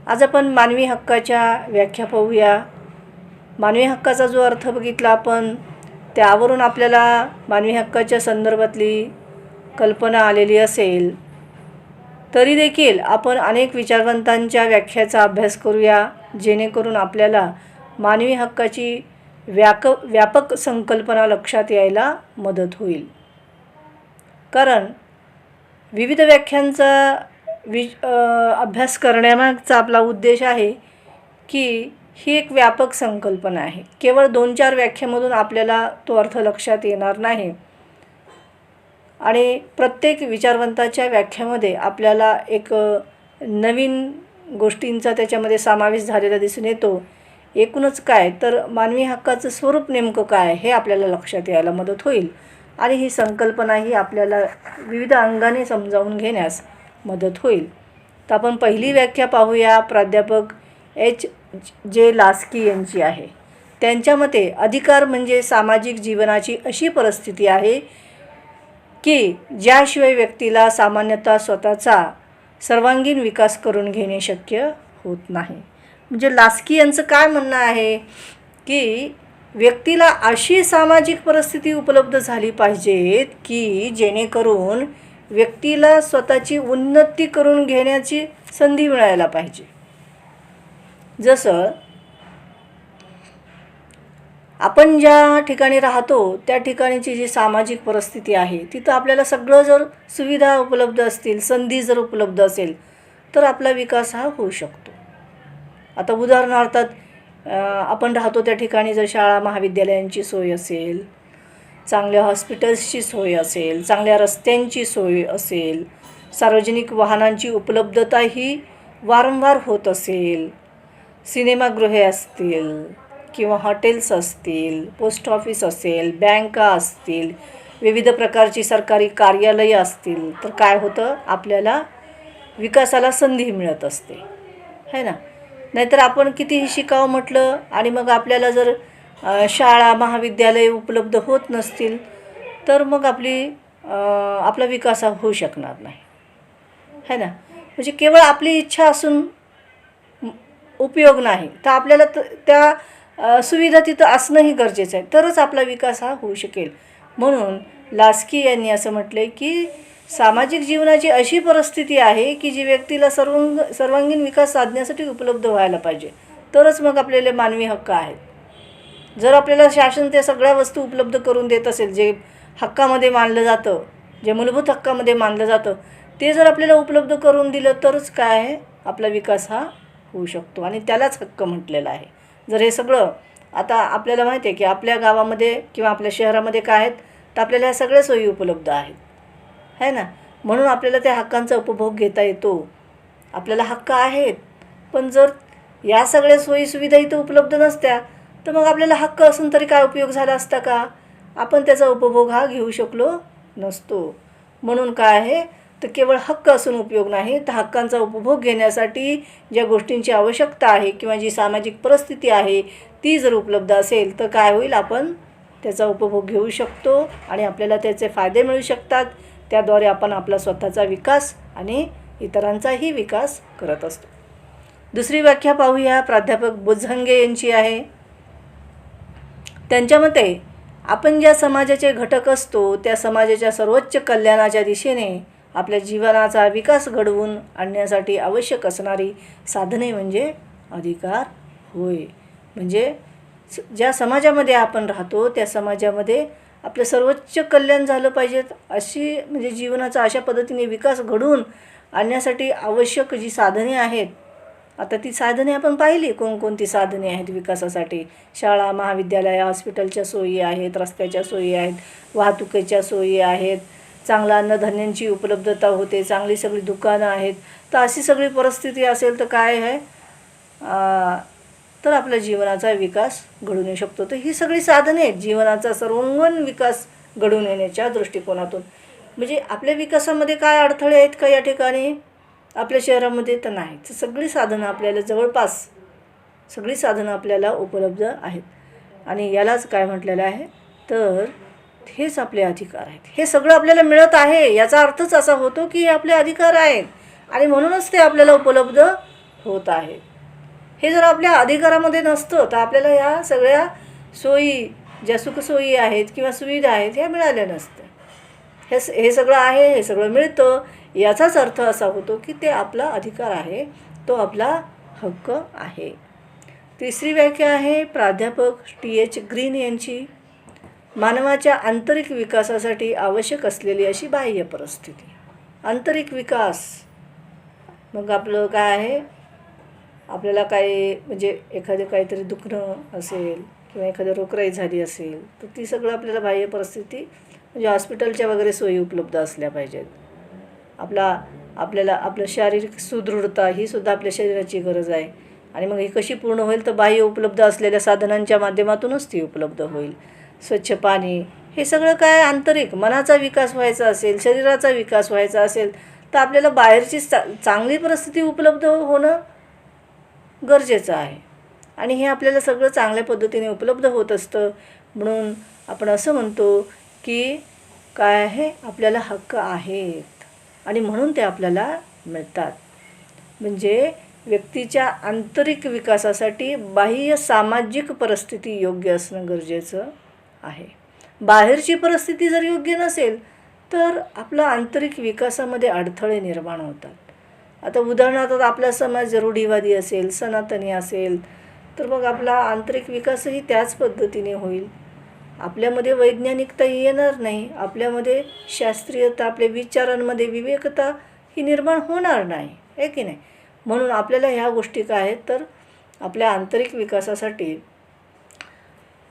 आज आपण मानवी हक्काच्या व्याख्या पाहूया. मानवी हक्काचा जो अर्थ बघितला आपण, त्यावरून आपल्याला मानवी हक्काच्या संदर्भातली कल्पना आलेली असेल. तरी देखील आपण अनेक विचारवंतांच्या व्याख्याचा अभ्यास करूया, जेणेकरून आपल्याला मानवी हक्काची व्यापक संकल्पना लक्षात यायला मदत होईल. कारण विविध व्याख्यांचा अभ्यास करण्यामागचा आपला उद्देश आहे की ही एक व्यापक संकल्पना आहे. केवळ 2-4 व्याख्येमधून आपल्याला तो अर्थ लक्षात येणार नाही आणि प्रत्येक विचारवंताच्या व्याख्यामध्ये आपल्याला एक नवीन गोष्टींचा त्याच्यामध्ये समावेश झालेला दिसून येतो. एकूणच काय तर मानवी हक्काचं स्वरूप नेमकं काय हे आपल्याला लक्षात यायला मदत होईल आणि ही संकल्पना ही आपल्याला विविध अंगाने समजावून घेण्यास मदत होईल. तर आपण पहिली व्याख्या पाहूया. प्राध्यापक H.J. लास्की यांची आहे. त्यांच्या मते अधिकार म्हणजे सामाजिक जीवनाची अशी परिस्थिती आहे की ज्याशिवाय व्यक्तीला सामान्यतः स्वतःचा सर्वांगीण विकास करून घेणे शक्य होत नाही. म्हणजे लास्की यांचं काय म्हणणं आहे की व्यक्तीला अशी सामाजिक परिस्थिती उपलब्ध झाली पाहिजे की जेणेकरून व्यक्तीला स्वतःची उन्नती करून घेण्याची संधी मिळायला पाहिजे. जसं आपण ज्या ठिकाणी राहतो त्या ठिकाणीची जी सामाजिक परिस्थिती आहे तिथं आपल्याला सगळं जर सुविधा उपलब्ध असतील, संधी जर उपलब्ध असेल तर आपला विकास हा होऊ शकतो. आता उदाहरणार्थ आपण राहतो त्या ठिकाणी जर शाळा महाविद्यालयांची सोय असेल, चांगल्या हॉस्पिटल्सची सोय असेल, चांगल्या रस्त्यांची सोय असेल, सार्वजनिक वाहनांची उपलब्धता ही वारंवार होत असेल, सिनेमागृहे असतील किंवा हॉटेल्स असतील, पोस्ट ऑफिस असेल, बँका असतील, विविध प्रकारची सरकारी कार्यालये असतील, तर काय होतं आपल्याला विकासाला संधी मिळत असते, है ना. नाहीतर आपण कितीही शिकावं म्हटलं आणि मग आपल्याला जर शाळा महाविद्यालय उपलब्ध होत नसतील तर मग आपला विकास होऊ शकणार नाही, है ना. म्हणजे केवळ आपली इच्छा असून उपयोग नाही, तर आपल्याला त्या सुविधा तिथं असणंही गरजेचं आहे, तरच आपला विकास हा होऊ शकेल. म्हणून लास्की यांनी असं म्हटलं की सामाजिक जीवनाची अशी परिस्थिती आहे की जी व्यक्तीला सर्वांगीण विकास साधण्यासाठी उपलब्ध व्हायला पाहिजे, तरच मग आपल्याला मानवी हक्क आहेत. जर आपल्याला शासन त्या सगळ्या वस्तू उपलब्ध करून देत असेल, जे हक्कामध्ये मानलं जातं, जे मूलभूत हक्कामध्ये मानलं जातं, ते जर आपल्याला उपलब्ध करून दिलं तरच काय आहे आपला विकास हा होऊ शकतो आणि त्यालाच हक्क म्हटलेला आहे. जर हे सगळं आता आपल्याला माहिती आहे की आपल्या गावामध्ये किंवा आपल्या शहरामध्ये काय आहेत तर आपल्याला ह्या सगळ्या सोयी उपलब्ध आहेत, है ना. म्हणून आपल्याला त्या हक्कांचा उपभोग घेता येतो, आपल्याला हक्क आहेत. पण जर या सगळ्या सोयीसुविधा इथं उपलब्ध नसत्या तर मग आपल्याला हक्क असून तरी काय उपयोग झाला असता का, आपण त्याचा उपभोग हा घेऊ शकलो नसतो. म्हणून काय आहे तर केवळ हक्क असून उपयोग नाही, तर हक्कांचा उपभोग घेण्यासाठी ज्या गोष्टींची आवश्यकता आहे किंवा जी सामाजिक परिस्थिती आहे ती जर उपलब्ध असेल तर काय होईल, आपण त्याचा उपभोग घेऊ शकतो आणि आपल्याला त्याचे फायदे मिळू शकतात. त्याद्वारे आपण आपला स्वतःचा विकास आणि इतरांचाही विकास करत असतो. दुसरी व्याख्या पाहूया. प्राध्यापक बुजंगे यांची आहे. त्यांच्या मते आपण ज्या समाजाचे घटक असतो त्या समाजाच्या सर्वोच्च कल्याणाच्या दिशेने आपल्या जीवनाचा विकास घडवून आणण्यासाठी आवश्यक असणारी साधने म्हणजे अधिकार होय. म्हणजे ज्या समाजामध्ये आपण राहतो त्या समाजामध्ये आपलं सर्वोच्च कल्याण झालं पाहिजेत, अशी म्हणजे जीवनाचा अशा पद्धतीने विकास घडवून आणण्यासाठी आवश्यक जी साधने आहेत, आता ती साधने आपण पाहिली कोणकोणती साधने आहेत विकासासाठी. शाळा महाविद्यालय हॉस्पिटलच्या सोयी आहेत, रस्त्याच्या सोयी आहेत, वाहतुकीच्या सोयी आहेत, चांगला अन्नधान्यांची उपलब्धता होते, चांगली सगळी दुकानं आहेत. तर अशी सगळी परिस्थिती असेल तर काय आहे तर आपल्या जीवनाचा विकास घडून येऊ शकतो. तर ही सगळी साधने आहेत जीवनाचा सर्वांगीण विकास घडून येण्याच्या दृष्टिकोनातून. म्हणजे आपल्या विकासामध्ये काय अडथळे आहेत का या ठिकाणी आपल्या शहरामध्ये तर नाही, तर सगळी साधनं आपल्याला जवळपास सगळी साधनं आपल्याला उपलब्ध आहेत आणि यालाच काय म्हटलेलं आहे तर हेच आपले अधिकार आहेत. हे सगळं आपल्याला मिळत आहे याचा अर्थच असा होतो की हे आपले अधिकार आहेत आणि म्हणूनच ते आपल्याला उपलब्ध होत आहेत. हे जर आपल्या अधिकारामध्ये नसतं तर आपल्याला ह्या सगळ्या सोयी, ज्या सुखसोयी आहेत किंवा सुविधा आहेत ह्या मिळाल्या नसत्या. हे सगळं आहे, हे सगळं मिळतं, याचाच अर्थ असा होतो की ते आपला अधिकार आहे, तो आपला हक्क आहे. तिसरी व्याख्या आहे प्राध्यापक T.H. ग्रीन यांची. मानवाच्या आंतरिक विकासासाठी आवश्यक असलेली अशी बाह्य परिस्थिती. आंतरिक विकास मग आपलं काय आहे, आपल्याला काय म्हणजे एखादं काहीतरी दुखणं असेल किंवा एखादी रोगराई झाली असेल तर ती सगळं आपल्याला बाह्य परिस्थिती म्हणजे हॉस्पिटलच्या वगैरे सोयी उपलब्ध असल्या पाहिजेत. आपल्याला आपलं शारीरिक सुदृढता ही सुद्धा आपल्या शरीराची गरज आहे. आणि मग ही कशी पूर्ण होईल तर बाह्य उपलब्ध असलेल्या साधनांच्या माध्यमातूनच ती उपलब्ध होईल. स्वच्छ पाणी, हे सगळं काय आंतरिक मनाचा विकास व्हायचा असेल, शरीराचा विकास व्हायचा असेल तर आपल्याला बाहेरची चांगली परिस्थिती उपलब्ध होणं गरजेचं आहे. आणि हे आपल्याला सगळं चांगल्या पद्धतीने उपलब्ध होत असतं. म्हणून आपण असं म्हणतो की काय आहे, आपल्याला हक्क आहेत आणि म्हणून ते आपल्याला मिळतात. म्हणजे व्यक्तीच्या आंतरिक विकासासाठी बाह्य सामाजिक परिस्थिती योग्य असणं गरजेचं आहे. बाहेरची परिस्थिती जर योग्य नसेल तर आपला आंतरिक विकासामध्ये अडथळे निर्माण होतात. आता उदाहरणार्थ आपला समाज रूढीवादी असेल, सनातनी असेल तर मग आपला आंतरिक विकासही त्याच पद्धतीने होईल. आपल्यामध्ये वैज्ञानिकता येणार नाही, आपल्यामध्ये शास्त्रीयता, आपल्या विचारांमध्ये विवेकता ही निर्माण होणार नाही, आहे की नाही. म्हणून आपल्याला ह्या गोष्टी काय आहेत तर आपल्या आंतरिक विकासासाठी,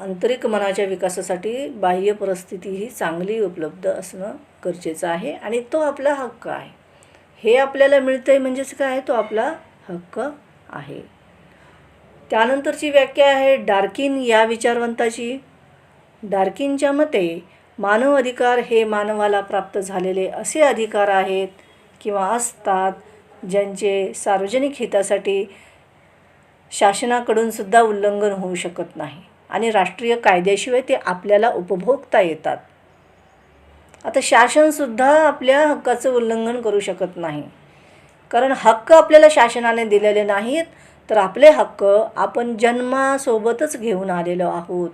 आंतरिक मनाच्या विकासासाठी बाह्य परिस्थिती ही चांगली उपलब्ध असणं गरजेचं आहे आणि तो आपला हक्क आहे. हे आपल्याला मिळतं आहे म्हणजेच काय, तो आपला हक्क आहे. त्यानंतरची व्याख्या आहे डार्किन या विचारवंताची. डार्किनच्या मते मानव अधिकार हे मानवाला प्राप्त झालेले असे अधिकार आहेत किंवा असतात ज्यांचे सार्वजनिक हितासाठी शासनाकडून सुद्धा उल्लंघन होऊ शकत नाही आणि राष्ट्रीय कायद्याशिवाय ते आपल्याला उपभोगता येतात. आता शासनसुद्धा आपल्या हक्काचं उल्लंघन करू शकत नाही, कारण हक्क आपल्याला शासनाने दिलेले नाहीत तर आपले हक्क आपण जन्मासोबतच घेऊन आलेलो आहोत.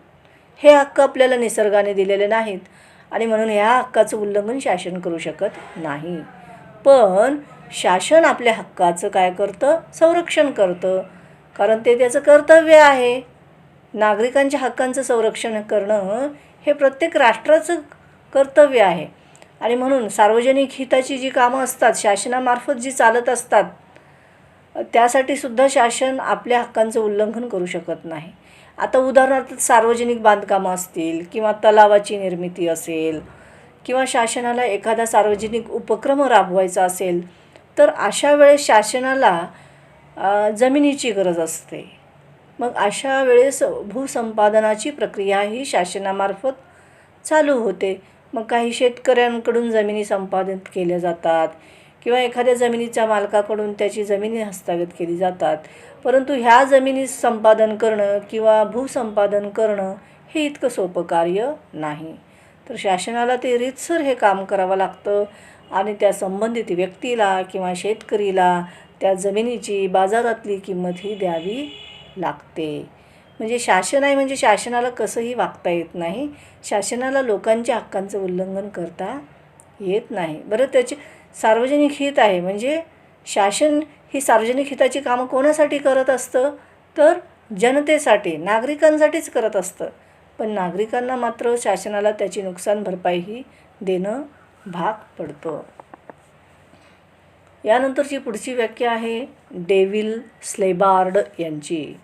हे हक्क आपल्याला निसर्गाने दिलेले नाहीत आणि म्हणून ह्या हक्काचं उल्लंघन शासन करू शकत नाही. पण शासन आपल्या हक्काचं काय करतं, संरक्षण करतं, कारण ते त्याचं कर्तव्य आहे. नागरिकांच्या हक्कांचं संरक्षण करणं हे प्रत्येक राष्ट्राचं कर्तव्य आहे. आणि म्हणून सार्वजनिक हिताची जी कामं असतात, शासनामार्फत जी चालत असतात, त्यासाठी सुद्धा शासन आपल्या हक्कांचं उल्लंघन करू शकत नाही. आता उदाहरणार्थ सार्वजनिक बांधकामं असतील किंवा तलावाची निर्मिती असेल किंवा शासनाला एखादा सार्वजनिक उपक्रम राबवायचा असेल तर अशा वेळेस शासनाला जमिनीची गरज असते. मग अशा वेळेस भूसंपादनाची प्रक्रिया ही शासनामार्फत चालू होते. मग काही शेतकऱ्यांकडून जमिनी संपादित केल्या जातात किंवा एखाद्या जमिनीच्या मालकाकडून त्याची जमिनी हस्तगत केली जातात. परंतु ह्या जमिनी संपादन करणं किंवा भूसंपादन करणं हे इतकं सोपं कार्य नाही. तर शासनाला ते रीतसर हे काम करावं लागतं आणि त्या संबंधित व्यक्तीला किंवा शेतकरीला त्या जमिनीची बाजारातली किंमत ही द्यावी लागते. म्हणजे शासन आहे म्हणजे शासनाला कसंही वागता येत नाही, शासनाला लोकांच्या हक्कांचं उल्लंघन करता येत नाही. बरं, त्याचे सार्वजनिक हित आहे म्हणजे शासन ही सार्वजनिक हिताची कामं कोणासाठी करत असतं तर जनतेसाठी, नागरिकांसाठीच करत असतं. पण नागरिकांना मात्र शासनाला त्याची नुकसान भरपाईही देणं भाग पडतं. यानंतरची पुढची व्याख्या आहे डेव्हिल स्लेबार्ड यांची.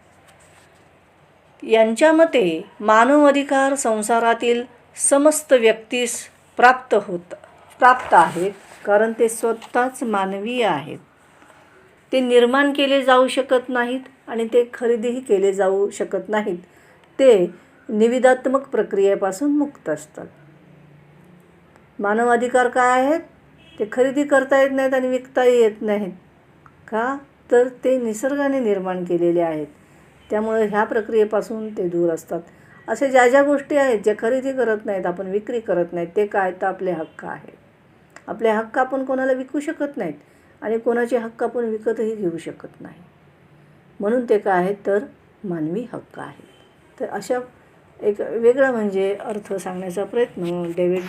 यांच्या मते मानव अधिकार संसारातील समस्त व्यक्तीस प्राप्त आहेत कारण ते स्वतःच मानवीय आहेत. ते निर्माण केले जाऊ शकत नाहीत आणि ते खरेदीही केले जाऊ शकत नाहीत. ते निविदात्मक प्रक्रियेपासून मुक्त असतात. मानव अधिकार काय आहेत, ते खरेदी करता येत नाहीत आणि विकताही येत नाहीत. का तर ते निसर्गाने निर्माण केलेले आहेत. त्यामुळे ह्या प्रक्रियेपासून ते दूर असतात. असे ज्या ज्या गोष्टी आहेत ज्या खरेदी करत नाहीत, आपण विक्री करत नाहीत, ते काय तर आपले हक्क आहेत. आपले हक्क आपण कोणाला विकू शकत नाहीत आणि कोणाचे हक्क आपण विकतही घेऊ शकत नाही. म्हणून ते काय आहेत तर मानवी हक्क आहेत. तर अशा एक वेगळा म्हणजे अर्थ सांगण्याचा प्रयत्न डेव्हिड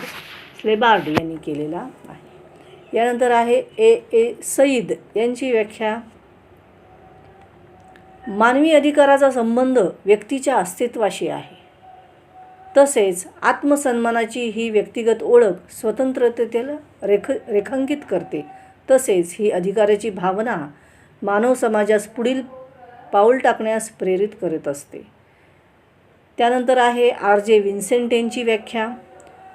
स्लेबार्ड यांनी केलेला आहे. यानंतर आहे ए सईद यांची व्याख्या. मानवी अधिकाराचा संबंध व्यक्तीच्या अस्तित्वाशी आहे. तसेच आत्मसन्मानाची ही व्यक्तिगत ओळख स्वतंत्रतेला रेखांकित करते. तसेच ही अधिकाराची भावना मानव समाजास पुढील पाऊल टाकण्यास प्रेरित करत असते. त्यानंतर आहे R.J. विन्सेंट यांची व्याख्या.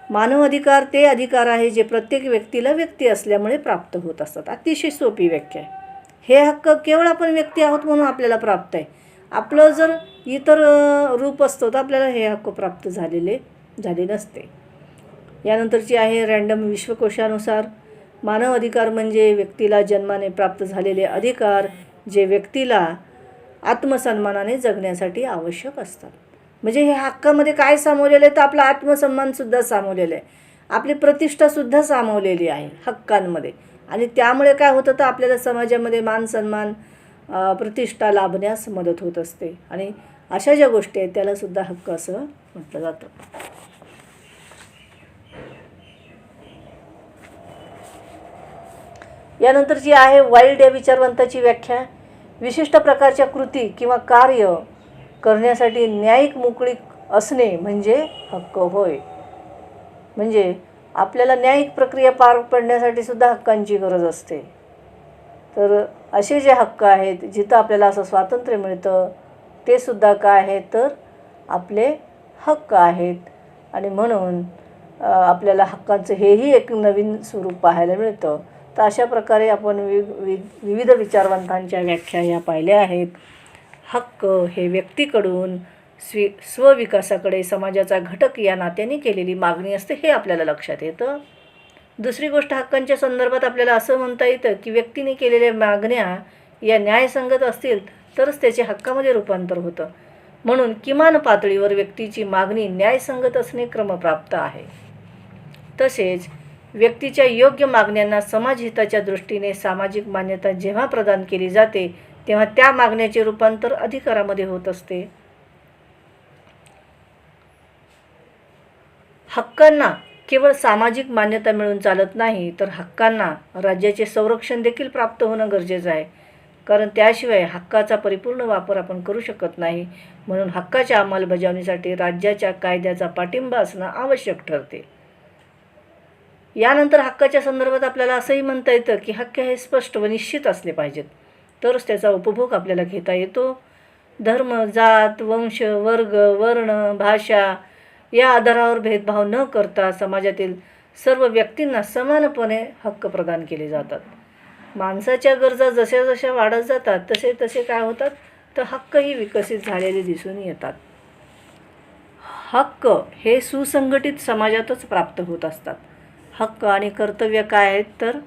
मानव अधिकार ते अधिकार आहे जे प्रत्येक व्यक्तीला व्यक्ती असल्यामुळे प्राप्त होत असतात. अतिशय सोपी व्याख्या आहे. हे हक्क केवळ आपण व्यक्ती आहोत म्हणून आपल्याला प्राप्त आहे. आपलं जर इतर रूप असतं तर आपल्याला हे हक्क प्राप्त झाले नसते. यानंतरची आहे रँडम विश्वकोशानुसार. मानव अधिकार म्हणजे व्यक्तीला जन्माने प्राप्त झालेले अधिकार जे व्यक्तीला आत्मसन्मानाने जगण्यासाठी आवश्यक असतात. म्हणजे हे हक्कामध्ये काय सामावलेलं आहे तर आपला आत्मसन्मानसुद्धा सामावलेलं आहे, आपली प्रतिष्ठासुद्धा सामावलेली आहे हक्कांमध्ये. आणि त्यामुळे काय होतं तर आपल्याला समाजामध्ये मान सन्मान प्रतिष्ठा लाभण्यास मदत होत असते. आणि अशा ज्या गोष्टी आहेत त्यालासुद्धा हक्क असं म्हटलं जातं. यानंतरची आहे वाईल्ड या विचारवंताची व्याख्या. विशिष्ट प्रकारच्या कृती किंवा कार्य करण्यासाठी न्यायिक मोकळीक असणे म्हणजे हक्क होय. म्हणजे आपल्याला न्यायिक प्रक्रिया पार पडण्यासाठी सुद्धा हक्कांची गरज असते. तर असे जे हक्क आहेत जिथं आपल्याला असं स्वातंत्र्य मिळतं ते सुद्धा काय आहेत तर आपले हक्क आहेत. आणि म्हणून आपल्याला हक्कांचं हेही एक नवीन स्वरूप पाहायला मिळतं. तर अशा प्रकारे आपण विविध विचारवंतांच्या व्याख्या ह्या पाहिल्या आहेत. हक्क हे व्यक्तीकडून स्वविकासाकडे समाजाचा घटक या नात्याने केलेली मागणी असते हे आपल्याला लक्षात येतं. दुसरी गोष्ट, हक्कांच्या संदर्भात आपल्याला असं म्हणता येतं की व्यक्तीने केलेल्या मागण्या या न्यायसंगत असतील तरच त्याचे हक्कामध्ये रूपांतर होतं. म्हणून किमान पातळीवर व्यक्तीची मागणी न्यायसंगत असणे क्रमप्राप्त आहे. तसेच व्यक्तीच्या योग्य मागण्यांना समाजहिताच्या दृष्टीने सामाजिक मान्यता जेव्हा प्रदान केली जाते तेव्हा त्या मागण्याचे रूपांतर अधिकारामध्ये होत असते. हक्कांना केवळ सामाजिक मान्यता मिळून चालत नाही तर हक्कांना राज्याचे संरक्षण देखील प्राप्त होणं गरजेचं आहे. कारण त्याशिवाय हक्काचा परिपूर्ण वापर आपण करू शकत नाही. म्हणून हक्काच्या अंमलबजावणीसाठी राज्याच्या कायद्याचा पाठिंबा असणं आवश्यक ठरते. यानंतर हक्काच्या संदर्भात आपल्याला असंही म्हणता येतं की हक्क हे स्पष्ट व निश्चित असले पाहिजेत तरच त्याचा उपभोग आपल्याला घेता येतो. धर्म, जात, वंश, वर्ग, वर्ण, भाषा या आधारावर भेदभाव न करता समाजातील सर्व व्यक्तींना समानपणे हक्क प्रदान केले जातात. माणसाच्या गरजा जशा जशा वाढत जातात तसे तसे काय होतात तर हक्कही विकसित झालेले दिसून येतात. हक्क हे सुसंघटित समाजातच प्राप्त होत असतात. हक्क आणि कर्तव्य काय आहेत तर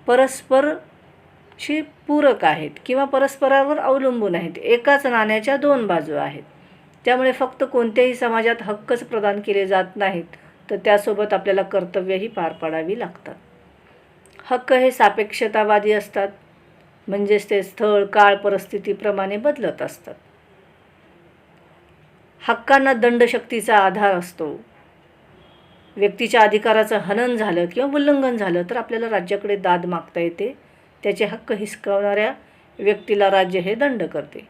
परस्परशी पूरक आहेत किंवा परस्परावर अवलंबून आहेत. एकाच नाण्याच्या दोन बाजू आहेत. त्यामुळे फक्त कोणत्याही समाजात हक्कच प्रदान केले जात नाहीत तर त्यासोबत आपल्याला कर्तव्यही पार पाडावी लागतात. हक्क हे सापेक्षतावादी असतात. म्हणजेच ते स्थळ, काळ, परिस्थितीप्रमाणे बदलत असतात. हक्कांना दंडशक्तीचा आधार असतो. व्यक्तीच्या अधिकाराचं हनन झालं किंवा उल्लंघन झालं तर आपल्याला राज्याकडे दाद मागता येते. त्याचे हक्क हिसकावणाऱ्या व्यक्तीला राज्य हे दंड करते.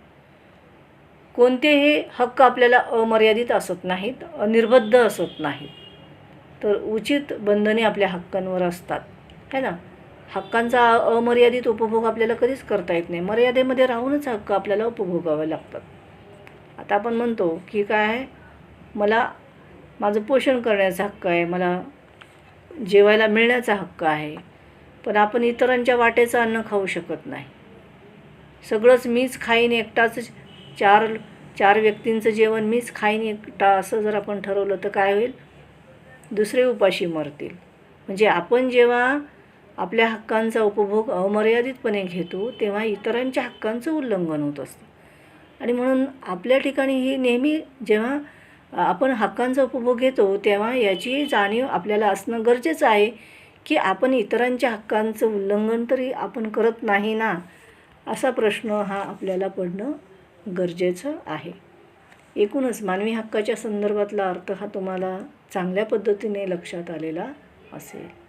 कोणतेही हक्क आपल्याला अमर्यादित असत नाहीत, अनिर्बद्ध असत नाहीत. तर उचित बंधने आपल्या हक्कांवर असतात है ना. हक्कांचा अमर्यादित उपभोग आपल्याला कधीच करता येत नाही. मर्यादेमध्ये राहूनच हक्क आपल्याला उपभोगावे लागतात. आता आपण म्हणतो की काय आहे, मला माझं पोषण करण्याचा हक्क आहे, मला जेवायला मिळण्याचा हक्क आहे. पण आपण इतरांच्या वाटेचं अन्न खाऊ शकत नाही. सगळंच मीच खाईन एकटाच, चार व्यक्तींचं जेवण मीच खाईन एकटा असं जर आपण ठरवलं तर काय होईल, दुसरे उपाशी मरतील. म्हणजे आपण जेव्हा आपल्या हक्कांचा उपभोग अमर्यादितपणे घेतो तेव्हा इतरांच्या हक्कांचं उल्लंघन होत असतं. आणि म्हणून आपल्या ठिकाणी ही नेहमी जेव्हा आपण हक्कांचा उपभोग घेतो तेव्हा याची जाणीव आपल्याला असणं गरजेचं आहे की आपण इतरांच्या हक्कांचं उल्लंघन तरी आपण करत नाही ना. असा प्रश्न हा आपल्याला पडणं गरजेचं आहे. एकूणच मानवी हक्काच्या संदर्भातला अर्थ हा तुम्हाला चांगल्या पद्धतीने लक्षात आलेला असेल.